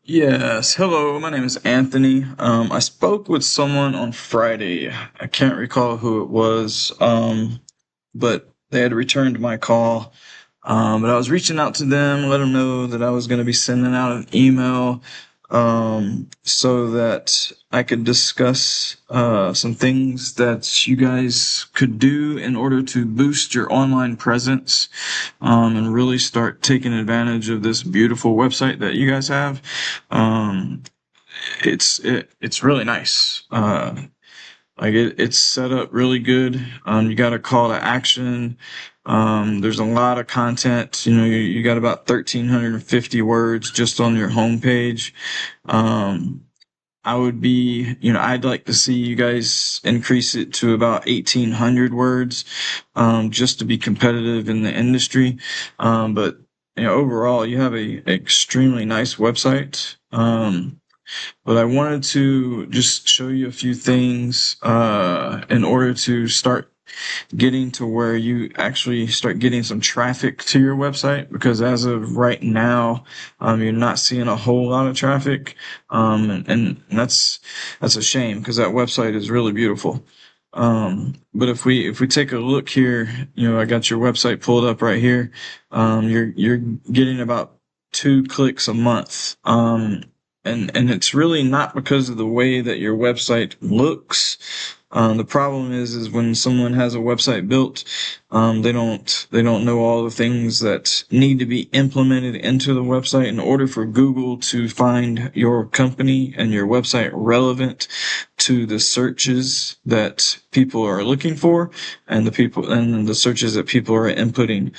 Yes, hello, my name is Anthony. I spoke with someone on Friday. I can't recall who it was, but they had returned my call. But I was reaching out to them, let them know that I was going to be sending out an email so that I could discuss some things that you guys could do in order to boost your online presence and really start taking advantage of this beautiful website that you guys have. Um, it's really nice. It's set up really good. You got a call to action. There's a lot of content. You got about 1,350 words just on your homepage. Um, I'd like to see you guys increase it to about 1,800 words, just to be competitive in the industry. But overall, you have a extremely nice website. But I wanted to just show you a few things in order to start getting to where you actually start getting some traffic to your website, because as of right now, you're not seeing a whole lot of traffic, and that's a shame because that website is really beautiful. But if we take a look here, I got your website pulled up right here. You're getting about 2 clicks a month. And it's really not because of the way that your website looks. The problem is when someone has a website built, they don't know all the things that need to be implemented into the website in order for Google to find your company and your website relevant to the searches that people are looking for, and the searches that people are inputting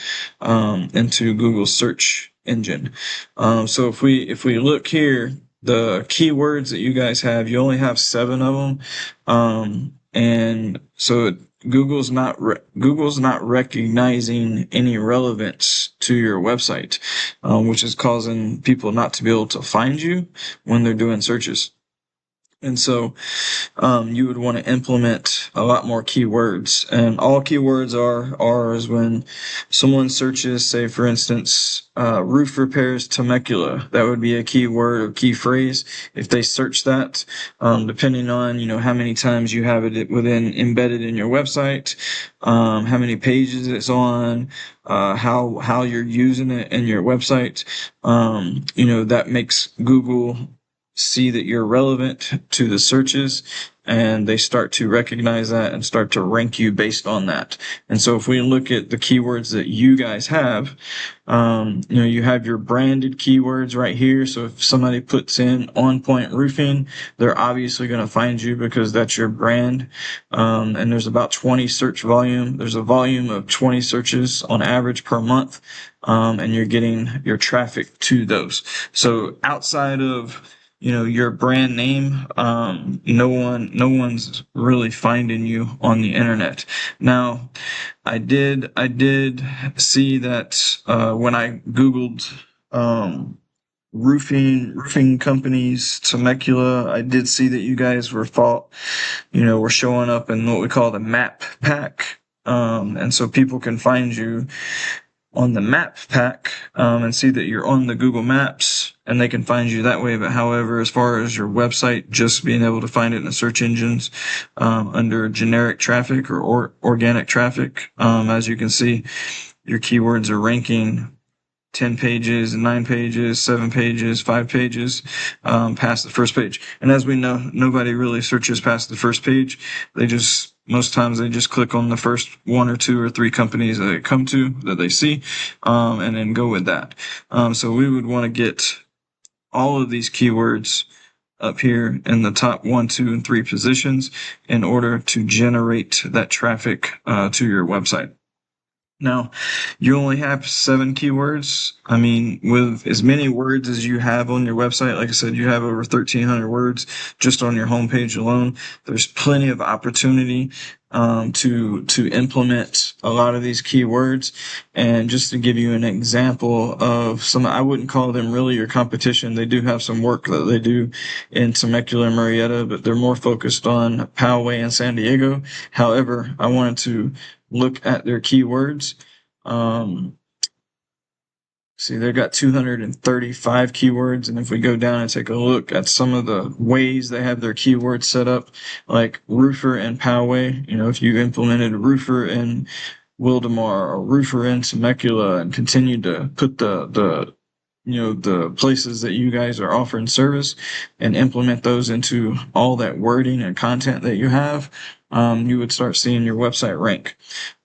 into Google's search engine. So if we look here, the keywords that you guys have, you only have 7 of them. And so Google's not recognizing any relevance to your website, which is causing people not to be able to find you when they're doing searches. And so you would want to implement a lot more keywords. And all keywords are is when someone searches, say for instance, roof repairs Temecula. That would be a keyword or key phrase. If they search that, depending on how many times you have it embedded in your website, how many pages it's on, how you're using it in your website, that makes Google see that you're relevant to the searches, and they start to recognize that and start to rank you based on that. And so if we look at the keywords that you guys have, you have your branded keywords right here. So if somebody puts in On Point Roofing, they're obviously going to find you because that's your brand. And there's about 20 search volume. There's a volume of 20 searches on average per month. And you're getting your traffic to those. So outside of your brand name, no one's really finding you on the internet. Now, I did see that when I Googled roofing companies Temecula, I did see that you guys were showing up in what we call the map pack. And so people can find you on the map pack, and see that you're on the Google Maps, and they can find you that way. But however, as far as your website, just being able to find it in the search engines under generic traffic or organic traffic, as you can see, your keywords are ranking 10 pages, 9 pages, 7 pages, 5 pages past the first page. And as we know, nobody really searches past the first page. Most times they just click on the first 1 or 2 or 3 companies that they come to, that they see, and then go with that. So we would want to get all of these keywords up here in the top 1, 2, and 3 positions in order to generate that traffic to your website. Now, you only have 7 keywords. I mean, with as many words as you have on your website, like I said, you have over 1,300 words just on your homepage alone. There's plenty of opportunity to implement a lot of these keywords. And just to give you an example of some, I wouldn't call them really your competition. They do have some work that they do in Temecula and Murrieta, but they're more focused on Poway and San Diego. However, I wanted to look at their keywords. See, they've got 235 keywords, and if we go down and take a look at some of the ways they have their keywords set up, like roofer and Poway, if you implemented roofer in Wildemar or roofer in Temecula and continued to put the places that you guys are offering service and implement those into all that wording and content that you have, you would start seeing your website rank.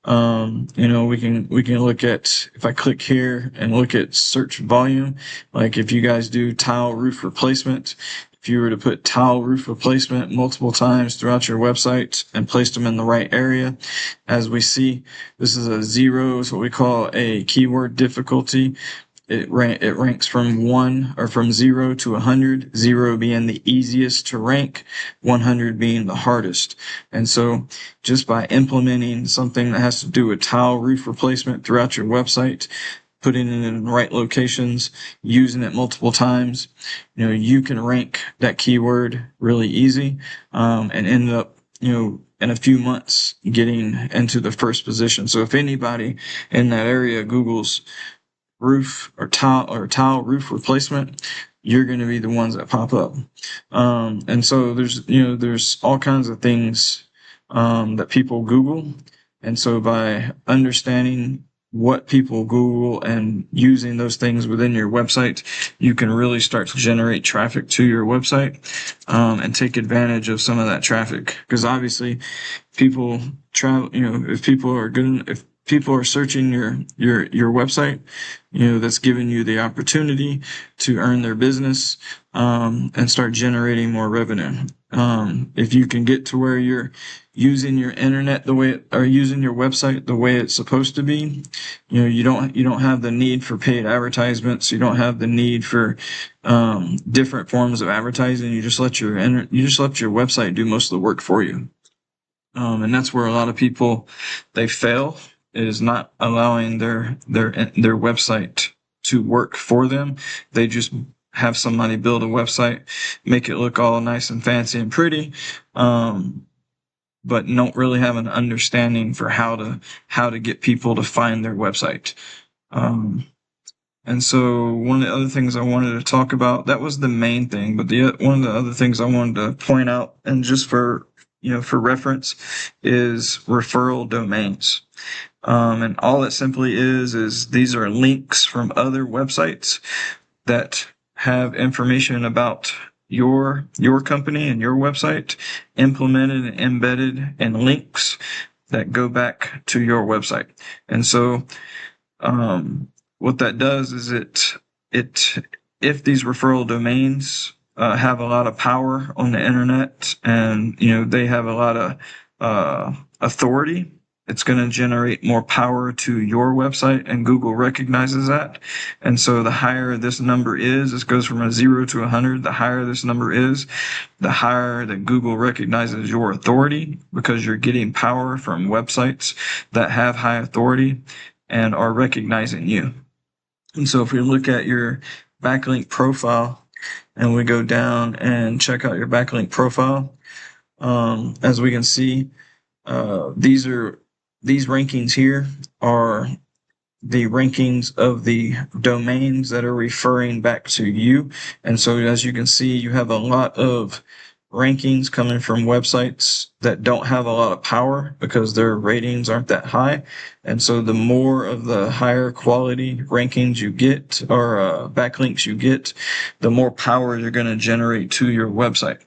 We can look at, if I click here and look at search volume, like if you guys do tile roof replacement, if you were to put tile roof replacement multiple times throughout your website and place them in the right area, as we see, this is a 0, is what we call a keyword difficulty. It ranks from 1 or from 0 to 100, 0 being the easiest to rank, 100 being the hardest. And so just by implementing something that has to do with tile roof replacement throughout your website, putting it in the right locations, using it multiple times, you can rank that keyword really easy, and end up, in a few months getting into the first position. So if anybody in that area Googles roof or tile roof replacement, you're going to be the ones that pop up. And so there's all kinds of things that people Google. And so by understanding what people Google and using those things within your website, you can really start to generate traffic to your website, and take advantage of some of that traffic. Because obviously people travel, if people are searching your website, that's giving you the opportunity to earn their business, and start generating more revenue. If you can get to where you're using your internet using your website the way it's supposed to be, you don't have the need for paid advertisements. You don't have the need for different forms of advertising. You just let your website do most of the work for you. And that's where a lot of people, they fail, is not allowing their website to work for them. They just have somebody build a website, make it look all nice and fancy and pretty, but don't really have an understanding for how to get people to find their website. And so one of the other things I wanted to talk about, that was the main thing, but one of the other things I wanted to point out, and just for reference, is referral domains. And all it simply is these are links from other websites that have information about your company and your website implemented and embedded in links that go back to your website. And so what that does is if these referral domains have a lot of power on the internet, and they have a lot of authority, it's going to generate more power to your website, and Google recognizes that. And so the higher this number is, this goes from a 0 to 100, the higher this number is, the higher that Google recognizes your authority, because you're getting power from websites that have high authority and are recognizing you. And so if we look at your backlink profile and we go down and check out your backlink profile, as we can see, these rankings here are the rankings of the domains that are referring back to you. And so as you can see, you have a lot of rankings coming from websites that don't have a lot of power because their ratings aren't that high. And so the more of the higher quality rankings you get, or backlinks you get, the more power you're going to generate to your website.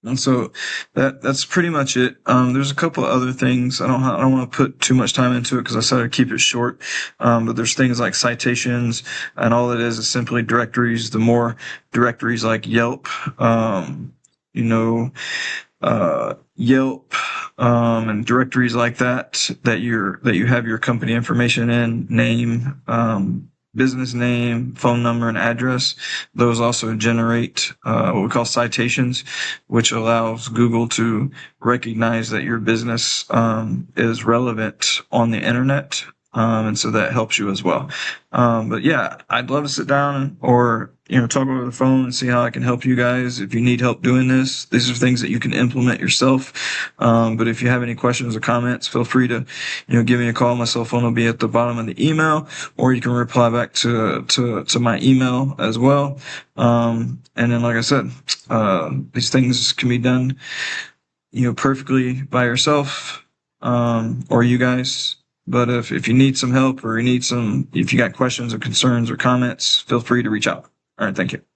And so that's pretty much it. There's a couple of other things. I don't want to put too much time into it because I said I'd keep it short. But there's things like citations, and all it is simply directories. The more directories like Yelp, Yelp, and directories like that you have your company information in, name, business name, phone number, and address. Those also generate what we call citations, which allows Google to recognize that your business is relevant on the internet. And so that helps you as well. But yeah, I'd love to sit down or, talk over the phone and see how I can help you guys. If you need help doing this, these are things that you can implement yourself. But if you have any questions or comments, feel free to, give me a call. My cell phone will be at the bottom of the email, or you can reply back to my email as well. And then, like I said, these things can be done, perfectly by yourself, or you guys. But if you need some help or if you got questions or concerns or comments, feel free to reach out. All right. Thank you.